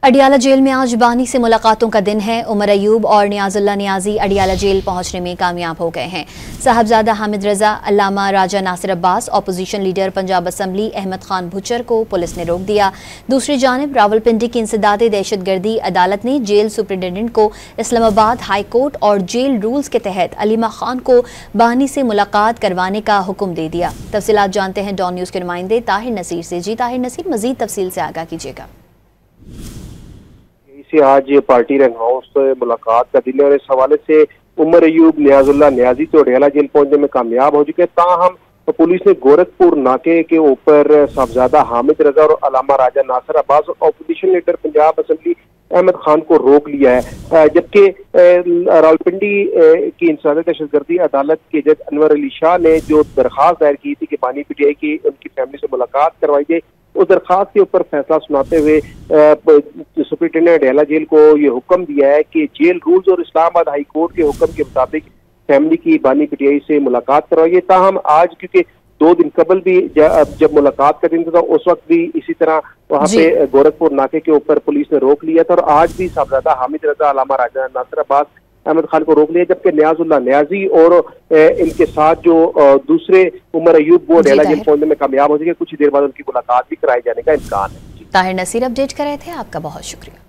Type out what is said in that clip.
Adiala jail में आज बानी से मुलाकातों का दिन है। उमर अयूब और नियाजुल्लाह नियाजी अडियाला जेल पहुंचने में कामयाब हो गए हैं। Sahibzada Hamid Raza, Allama Raja Nasir Abbas, opposition leader Punjab assembly Ahmad Khan Bhuchar को पुलिस ने रोक दिया। दूसरी जानिब रावलपिंडी की इंसदादे दहशतगर्दी अदालत ने जेल सुप्रिंटेंडेंट को इस्लामाबाद हाई कोर्ट और जेल रूल्स के तहत अलीमा खान को बानी से मुलाकात करवाने का हुक्म दे दिया। तफसीलात जानते हैं डॉन न्यूज़ के नुमाइंदे ताहिर नसीर से। जी ताहिर नसीर, मजीद तफसील से आगाह कीजिएगा। से आज पार्टी रहनुमाओं से मुलाकात का दिन है और इस हवाले से उमर अयूब, नियाजुल्लाह नियाजी तो अडियाला जेल पहुंचने में कामयाब हो चुके हैं। ताहम पुलिस ने गोरखपुर नाके के ऊपर साहबजादा हामिद रजा और अल्लामा राजा नासिर अब्बास और opposition leader Punjab assembly Ahmad Khan को रोक लिया है, जबकि रावलपिंडी की इंसानी दहशतगर्दी अदालत के जज अनवर अली शाह ने जो दरखास्त दायर की थी कि बानी पीटीआई की उनकी फैमिली से मुलाकात करवाई जाए, उस दरखास्त के ऊपर फैसला सुनाते हुए सुप्रिंटेंडेंट अडियाला जेल को ये हुक्म दिया है कि जेल रूल्स और इस्लामाबाद हाई कोर्ट के हुक्म के मुताबिक फैमिली की बानी पीटीआई से मुलाकात करवाइए। ताहम आज क्योंकि 2 दिन कबल भी जब मुलाकात का दिन था उस वक्त भी इसी तरह वहाँ पे गोरखपुर नाके के ऊपर पुलिस ने रोक लिया था और आज भी साहबजादा हामिद रजा, अल्लामा राजा नासिर अब्बास, अहमद खान को रोक लिया, जबकि नियाजुल्लाह नियाजी और इनके साथ जो दूसरे उमर अयूब वो अडियाला जेल पहुंचने में कामयाब हो सके। कुछ ही देर बाद उनकी मुलाकात भी कराए जाने का इम्कान है। ताहिर नसीर अपडेट कर रहे थे, आपका बहुत शुक्रिया।